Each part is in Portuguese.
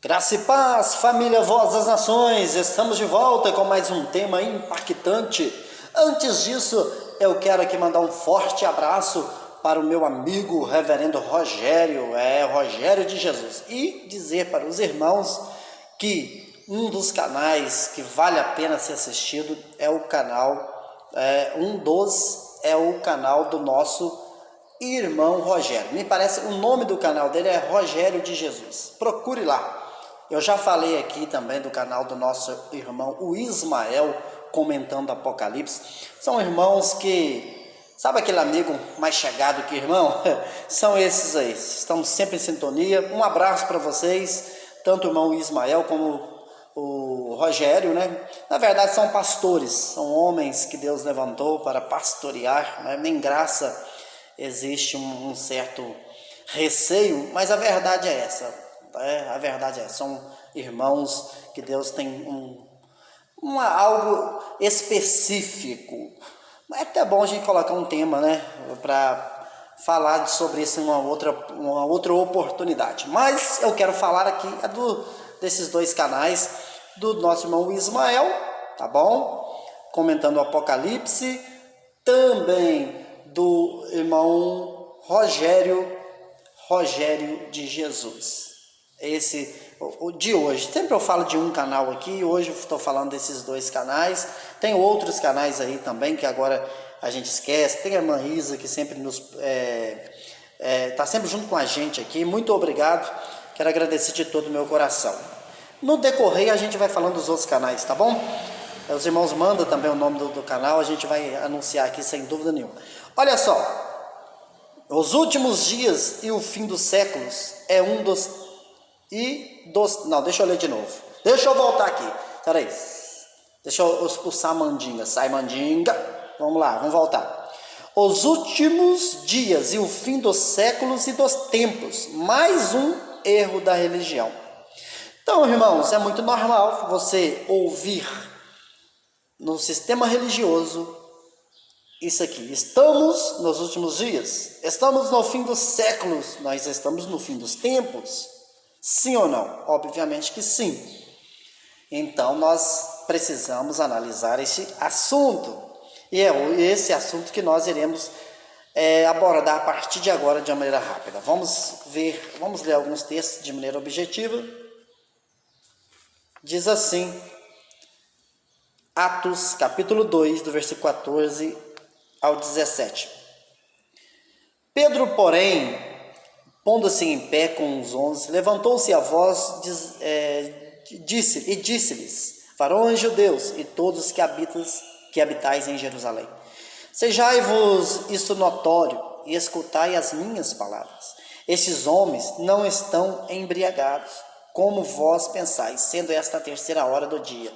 Graça e paz, família Voz das Nações, estamos de volta com mais um tema impactante. Antes disso, eu quero aqui mandar um forte abraço para o meu amigo reverendo Rogério, Rogério de Jesus, e dizer para os irmãos que um dos canais que vale a pena ser assistido é o canal, é o canal do nosso irmão Rogério. Me parece, o nome do canal dele é Rogério de Jesus, procure lá. Eu já falei aqui também do canal do nosso irmão, o Ismael, comentando Apocalipse. São irmãos que, sabe aquele amigo mais chegado que irmão? São esses aí, estamos sempre em sintonia. Um abraço para vocês, tanto o irmão Ismael como o Rogério, né? Na verdade são pastores, são homens que Deus levantou para pastorear, né? Nem graça existe um certo receio, mas a verdade é essa. A verdade é, são irmãos que Deus tem algo específico. É até bom a gente colocar um tema, né, para falar sobre isso em uma outra oportunidade. Mas eu quero falar aqui desses dois canais, do nosso irmão Ismael, tá bom? Comentando o Apocalipse, também do irmão Rogério de Jesus. O de hoje, sempre eu falo de um canal aqui, hoje eu estou falando desses dois canais. Tem outros canais aí também que agora a gente esquece. Tem a irmã Isa que sempre está sempre junto com a gente aqui. Muito obrigado, quero agradecer de todo o meu coração. No decorrer a gente vai falando dos outros canais, tá bom? Os irmãos mandam também o nome do canal, a gente vai anunciar aqui sem dúvida nenhuma. Olha só, os últimos dias e o fim dos séculos é um dos... Não, deixa eu ler de novo. Deixa eu voltar aqui. Peraí. Deixa eu expulsar a mandinga. Sai, mandinga. Vamos lá, vamos voltar. Os últimos dias e o fim dos séculos e dos tempos. Mais um erro da religião. Então, irmãos, é muito normal você ouvir no sistema religioso isso aqui. Estamos nos últimos dias. Estamos no fim dos séculos. Nós estamos no fim dos tempos. Sim ou não? Obviamente que sim. Então, nós precisamos analisar esse assunto. E é esse assunto que nós iremos abordar a partir de agora de uma maneira rápida. Vamos ler alguns textos de maneira objetiva. Diz assim, Atos, capítulo 2, do versículo 14 ao 17. Pedro, porém, pondo-se em pé com os 11, levantou-se a voz, disse-lhes, varões judeus e todos que habitais em Jerusalém, sejai-vos isto notório e escutai as minhas palavras. Estes homens não estão embriagados, como vós pensais, sendo esta a terceira hora do dia.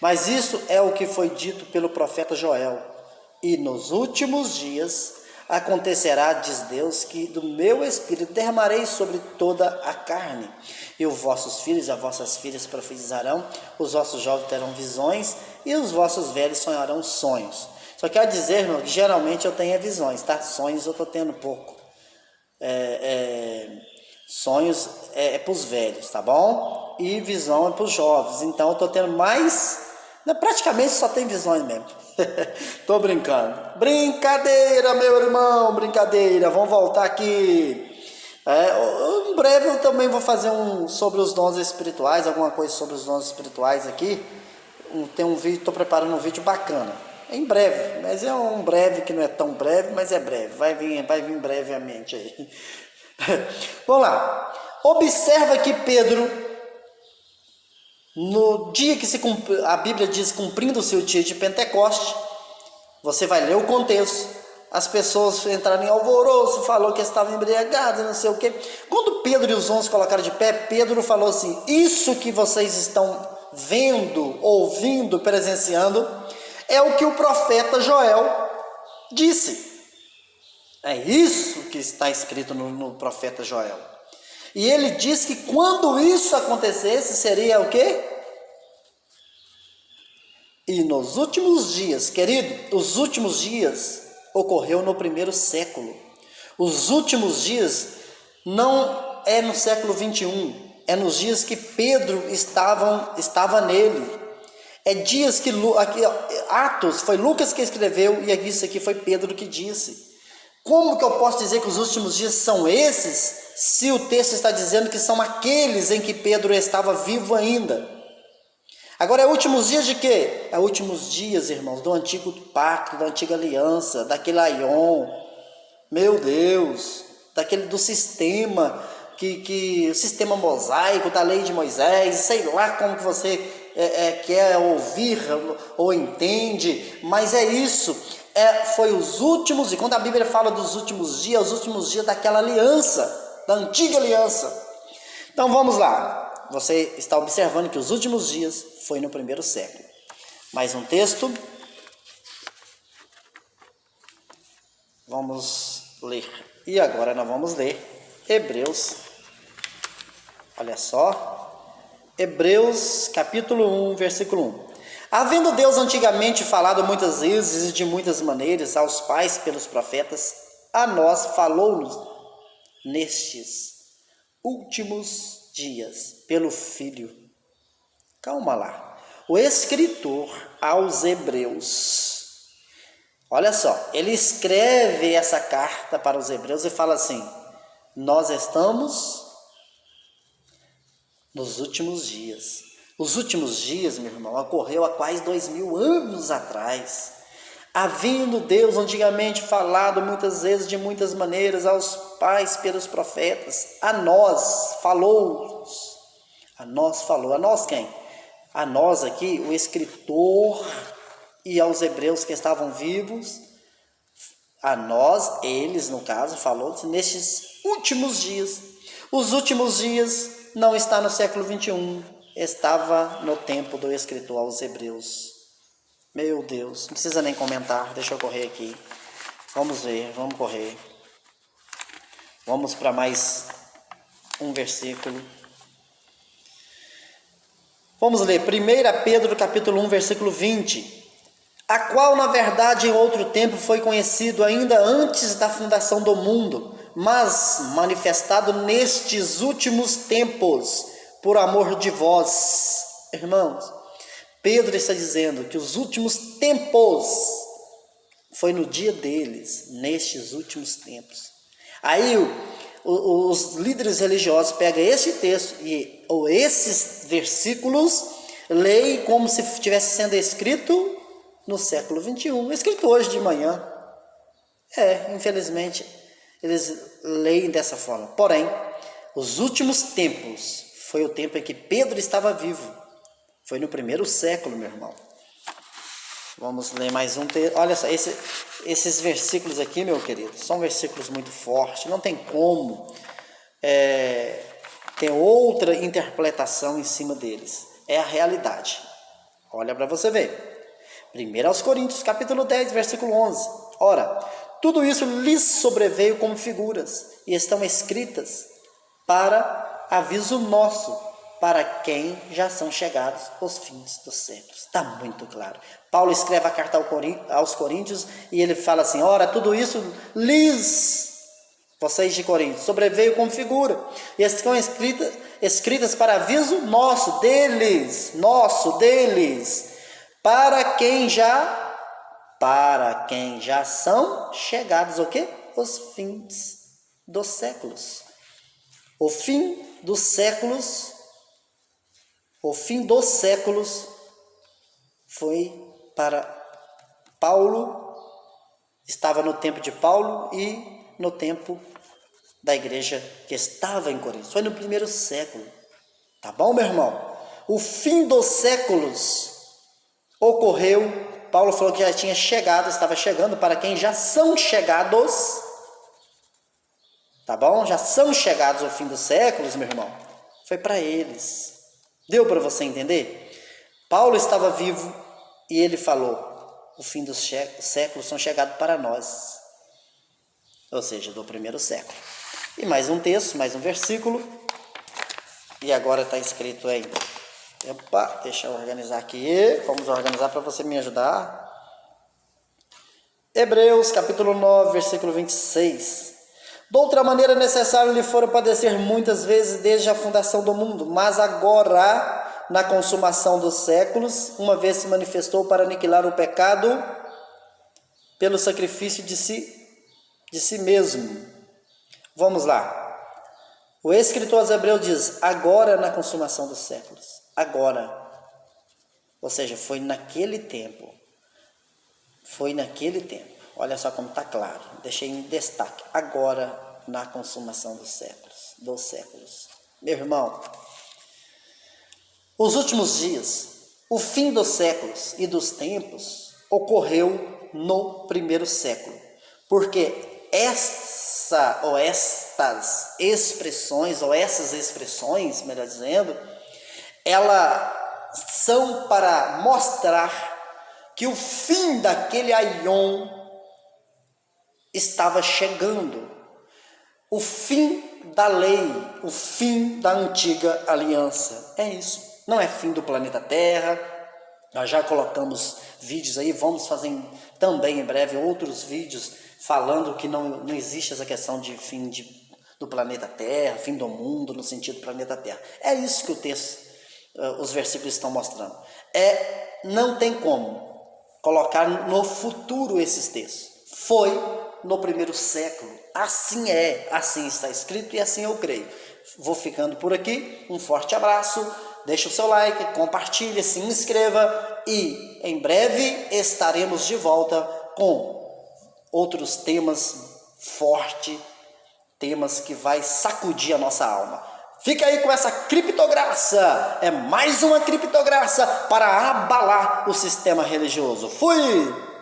Mas isso é o que foi dito pelo profeta Joel. E nos últimos dias acontecerá, diz Deus, que do meu espírito derramarei sobre toda a carne. E os vossos filhos e as vossas filhas profetizarão, os vossos jovens terão visões e os vossos velhos sonharão sonhos. Só quero dizer, irmão, que geralmente eu tenho visões, tá? Sonhos eu estou tendo pouco. Sonhos é para os velhos, tá bom? E visão é para os jovens. Então eu estou tendo mais... Praticamente só tem visões mesmo. Tô brincando. Brincadeira, meu irmão, brincadeira. Vamos voltar aqui. Em breve eu também vou fazer sobre os dons espirituais, alguma coisa sobre os dons espirituais aqui. Tem um vídeo, estou preparando um vídeo bacana. Em breve, mas é um breve que não é tão breve, mas é breve. Vai vir brevemente aí. Vamos lá. Observa que Pedro, no dia que a Bíblia diz cumprindo o seu dia de Pentecoste, você vai ler o contexto, as pessoas entraram em alvoroço, falou que estavam embriagados, não sei o quê. Quando Pedro e os 11 colocaram de pé, Pedro falou assim, isso que vocês estão vendo, ouvindo, presenciando, é o que o profeta Joel disse. É isso que está escrito no profeta Joel. E ele diz que quando isso acontecesse, seria o quê? E nos últimos dias, querido, os últimos dias ocorreu no primeiro século. Os últimos dias não é no século 21, é nos dias que Pedro estava nele. É dias que, aqui, Atos, foi Lucas que escreveu, e isso aqui foi Pedro que disse. Como que eu posso dizer que os últimos dias são esses, se o texto está dizendo que são aqueles em que Pedro estava vivo ainda? Agora é últimos dias de quê? É últimos dias, irmãos, do antigo pacto, da antiga aliança, daquele aion, meu Deus, do sistema, o sistema mosaico, da lei de Moisés, sei lá como que você quer ouvir ou entende, mas é isso, foi os últimos, e quando a Bíblia fala dos últimos dias, os últimos dias daquela aliança, da antiga aliança. Então vamos lá, você está observando que os últimos dias foi no primeiro século. Mais um texto, vamos ler, e agora nós vamos ler Hebreus, olha só, Hebreus capítulo 1, versículo 1. Havendo Deus antigamente falado muitas vezes e de muitas maneiras aos pais pelos profetas, a nós falou-nos nestes últimos dias pelo Filho. Calma lá. O escritor aos Hebreus, olha só, ele escreve essa carta para os Hebreus e fala assim: nós estamos nos últimos dias. Os últimos dias, meu irmão, ocorreu há quase 2000 anos atrás. Havendo Deus antigamente falado muitas vezes, de muitas maneiras, aos pais pelos profetas, a nós falou. A nós quem? A nós aqui, o escritor, e aos hebreus que estavam vivos, a nós, eles no caso, falou nestes últimos dias. Os últimos dias não está no século 21, estava no tempo do escritor aos Hebreus. Meu Deus, não precisa nem comentar, deixa eu correr aqui. Vamos ver, vamos correr. Vamos para mais um versículo. Vamos ler 1 Pedro capítulo 1, versículo 20. A qual, na verdade, em outro tempo foi conhecido ainda antes da fundação do mundo, mas manifestado nestes últimos tempos, por amor de vós. Irmãos, Pedro está dizendo que os últimos tempos foi no dia deles, nestes últimos tempos. Aí os líderes religiosos pegam esse texto ou esses versículos, leem como se estivesse sendo escrito no século 21, escrito hoje de manhã. Infelizmente, eles leem dessa forma. Porém, os últimos tempos foi o tempo em que Pedro estava vivo. Foi no primeiro século, meu irmão. Vamos ler mais um texto. Olha só, esses versículos aqui, meu querido, são versículos muito fortes. Não tem como ter outra interpretação em cima deles. É a realidade. Olha para você ver. 1 aos Coríntios, capítulo 10, versículo 11. Ora, tudo isso lhes sobreveio como figuras, e estão escritas para aviso nosso, para quem já são chegados os fins dos séculos. Está muito claro. Paulo escreve a carta aos Coríntios e ele fala assim: ora, tudo isso lhes, vocês de Coríntios, sobreveio como figura, e estão escritas para aviso nosso, deles, para quem já são chegados o quê? Os fins dos séculos. O fim dos séculos foi para Paulo, estava no tempo de Paulo e no tempo da igreja que estava em Corinto. Foi no primeiro século. Tá bom, meu irmão? O fim dos séculos ocorreu. Paulo falou que já tinha chegado, estava chegando para quem já são chegados. Tá bom? Já são chegados ao fim dos séculos, meu irmão. Foi para eles. Deu para você entender? Paulo estava vivo e ele falou: o fim dos séculos são chegados para nós. Ou seja, do primeiro século. E mais um texto, mais um versículo. E agora está escrito aí. Opa, deixa eu organizar aqui. Vamos organizar para você me ajudar. Hebreus capítulo 9, versículo 26. De outra maneira, necessário lhe fora padecer muitas vezes desde a fundação do mundo, mas agora, na consumação dos séculos, uma vez se manifestou para aniquilar o pecado pelo sacrifício de si mesmo. Vamos lá. O escritor aos Hebreus diz, agora na consumação dos séculos. Agora. Ou seja, foi naquele tempo. Foi naquele tempo. Olha só como está claro. Deixei em destaque. Agora na consumação dos séculos. Meu irmão, os últimos dias, o fim dos séculos e dos tempos ocorreu no primeiro século. Porque essas expressões, melhor dizendo, elas são para mostrar que o fim daquele aion estava chegando. O fim da lei, o fim da antiga aliança. É isso. Não é fim do planeta Terra. Nós já colocamos vídeos aí, vamos fazer também em breve outros vídeos falando que não existe essa questão de fim do planeta Terra, fim do mundo no sentido do planeta Terra. É isso que o texto, os versículos estão mostrando. Não tem como colocar no futuro esses textos. Foi no primeiro século. Assim assim está escrito e assim eu creio. Vou ficando por aqui. Um forte abraço. Deixa o seu like, compartilhe, se inscreva e em breve estaremos de volta com outros temas fortes, temas que vai sacudir a nossa alma. Fica aí com essa criptograça. É mais uma criptograça para abalar o sistema religioso. Fui!